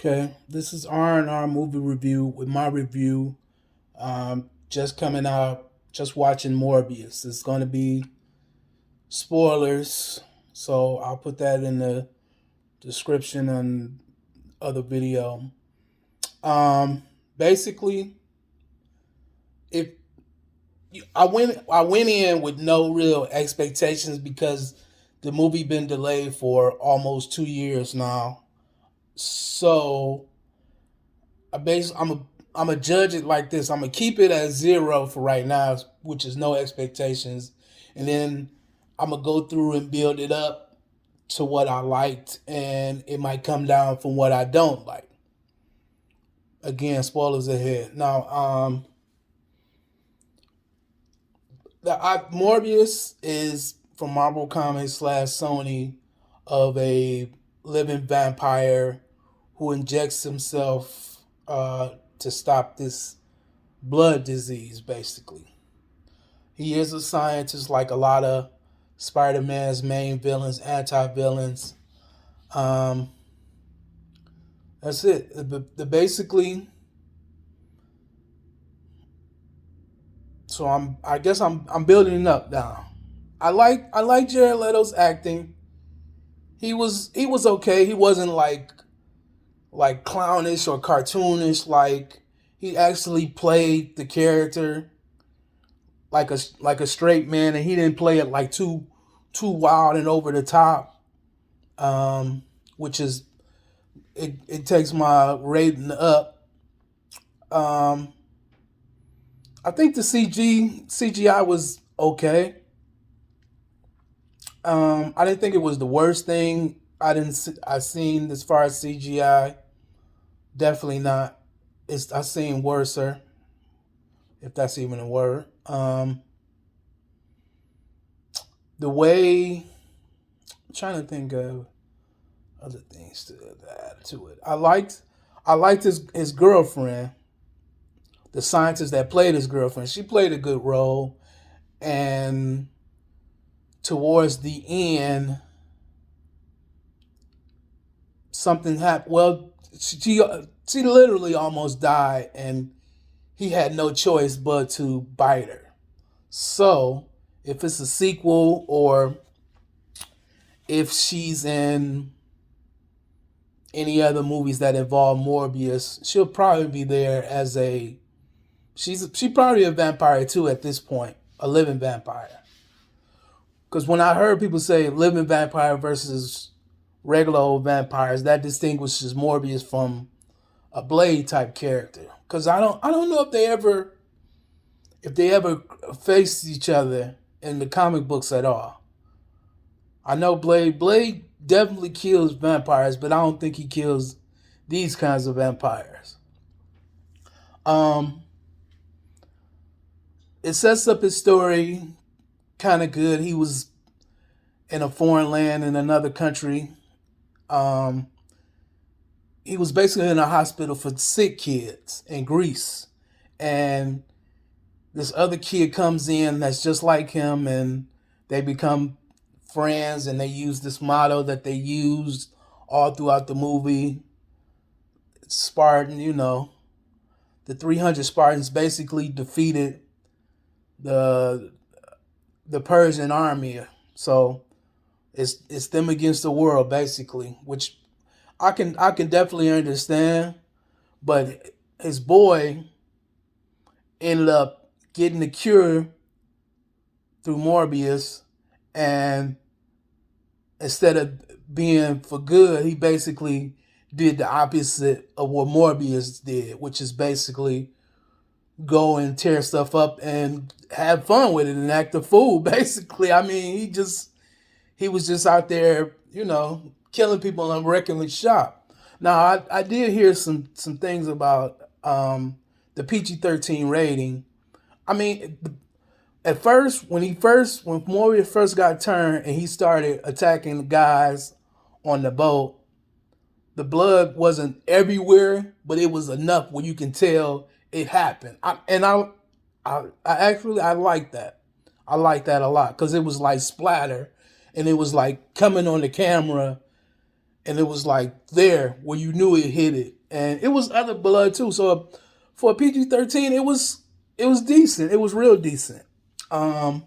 Okay, this is R&R movie review with my review. Just coming out, just watching Morbius. It's going to be spoilers, so I'll put that in the description and other video. Um, Basically, if I went in with no real expectations because the movie been delayed for almost 2 years now. So I'm a judge it like this. I'm gonna keep it at zero for right now, which is no expectations, and then I'm gonna go through and build it up to what I liked, and it might come down from what I don't like. Again, spoilers ahead. Now, Morbius is from Marvel Comics slash Sony of a living vampire who injects himself to stop this blood disease, basically. He is a scientist like a lot of Spider Man's main villains, anti villains. Um, that's it. Basically, so I guess I'm building it up now. I like Jared Leto's acting. He was okay. He wasn't like clownish or cartoonish. Like he actually played the character like a straight man, and he didn't play it like too wild and over the top. Which is it takes my rating up. Um, I think the CGI was okay. I didn't think it was the worst thing I seen as far as CGI. Definitely not. I seen worser, if that's even a word. The way I'm trying to think of other things to add to it. I liked his girlfriend, the scientist that played his girlfriend. She played a good role, and towards the end, something happened. Well, she literally almost died, and he had no choice but to bite her. So, if it's a sequel or if she's in any other movies that involve Morbius, she'll probably be there as she probably a vampire too at this point, a living vampire. Because when I heard people say living vampire versus regular old vampires, that distinguishes Morbius from a Blade type character. Because I don't know if they ever faced each other in the comic books at all. I know Blade definitely kills vampires, but I don't think he kills these kinds of vampires. Um, it sets up his story kind of good. He was in a foreign land in another country. Um, he was basically in a hospital for sick kids in Greece, and this other kid comes in that's just like him, and they become friends, and they use this motto that they used all throughout the movie. Spartan, the 300 Spartans basically defeated the the Persian army. So it's them against the world basically, which I can definitely understand. But his boy ended up getting the cure through Morbius, and instead of being for good, he basically did the opposite of what Morbius did, which is basically go and tear stuff up and have fun with it and act a fool. Basically, I mean, he was just out there, killing people and wrecking the shop. Now, I did hear some things about the PG-13 rating. I mean, at first, when Morbius first got turned and he started attacking the guys on the boat, the blood wasn't everywhere, but it was enough where you can tell it happened. I actually I like that. I like that a lot because it was like splatter, and it was like coming on the camera, and it was like there where you knew it hit it, and it was other blood too. So for a PG-13, it was decent. It was real decent. Um,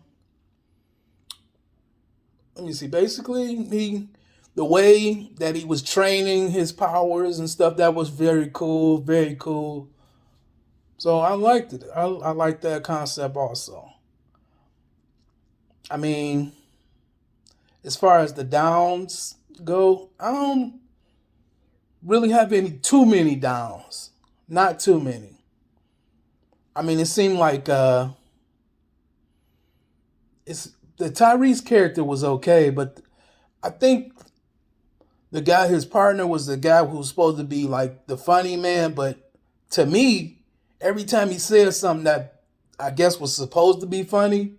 Let me see. Basically, the way that he was training his powers and stuff, that was very cool, very cool. So I liked it. I liked that concept also. I mean, as far as the downs go, I don't really have any too many downs. Not too many. I mean, it seemed like it's the Tyrese character was okay, but I think the guy, his partner, was the guy who was supposed to be like the funny man. But to me, every time he said something that I guess was supposed to be funny,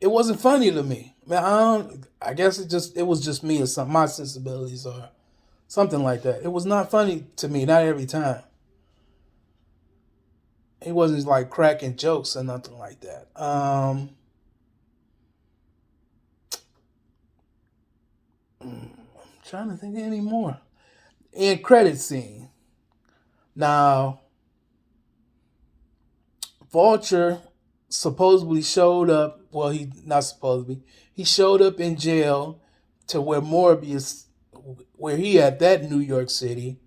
it wasn't funny to me. Man, I don't. I guess it was just me or something. My sensibilities or something like that. It was not funny to me. Not every time. He wasn't like cracking jokes or nothing like that. I'm trying to think of any more. End credit scene. Now, Vulture supposedly showed up. Well, he not supposedly. He showed up in jail to where Morbius, where he at that New York City,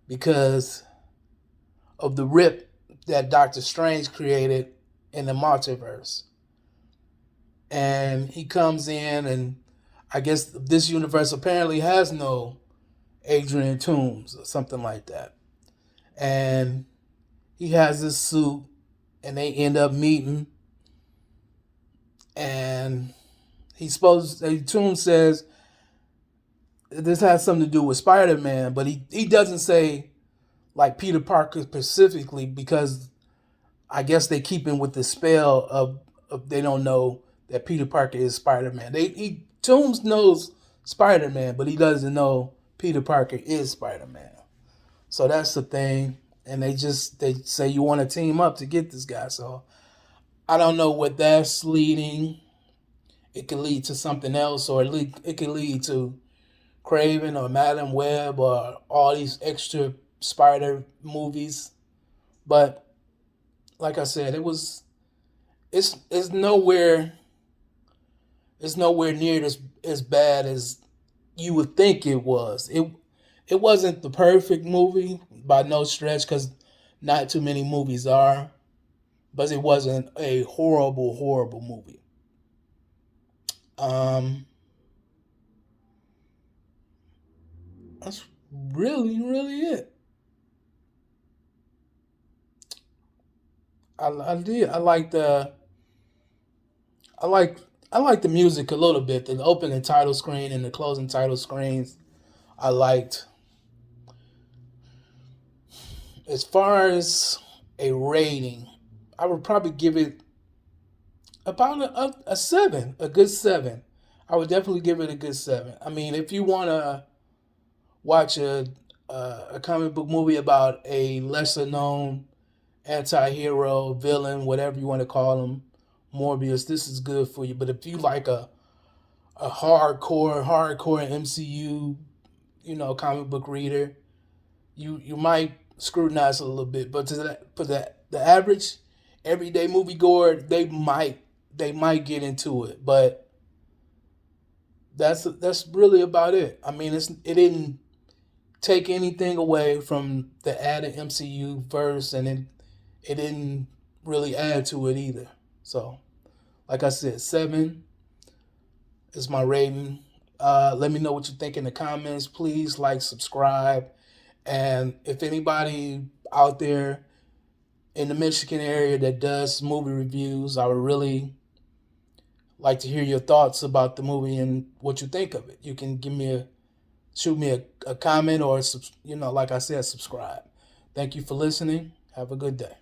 because of the rip that Doctor Strange created in the multiverse. And he comes in, and I guess this universe apparently has no Adrian Toomes or something like that. And he has this suit, and they end up meeting. And Toomes says this has something to do with Spider-Man, but he doesn't say like Peter Parker specifically, because I guess they keep him with the spell of they don't know that Peter Parker is Spider-Man. Toomes knows Spider-Man, but he doesn't know Peter Parker is Spider-Man. So that's the thing. And they say you want to team up to get this guy. So I don't know what that's leading. It could lead to something else, or it could lead to Craven or Madam Web or all these extra Spider movies. But like I said, it's nowhere near as bad as you would think it was. It wasn't the perfect movie by no stretch, because not too many movies are, but it wasn't a horrible movie. Um, that's really it. I did. I like I like the music a little bit. The opening title screen and the closing title screens. I liked. As far as a rating, I would probably give it about a 7, a good 7. I would definitely give it a good 7. I mean, if you want to watch a comic book movie about a lesser known anti-hero, villain, whatever you want to call him, Morbius, this is good for you. But if you like a hardcore MCU, comic book reader, you might scrutinize it a little bit. But the average everyday moviegoer, they might get into it. But that's really about it. I mean, it didn't take anything away from the added MCU verse, and it didn't really add to it either. So, like I said, 7 is my rating. Let me know what you think in the comments. Please like, subscribe, and if anybody out there in the Michigan area that does movie reviews, I would really like to hear your thoughts about the movie and what you think of it. You can shoot me a comment, or like I said, subscribe. Thank you for listening. Have a good day.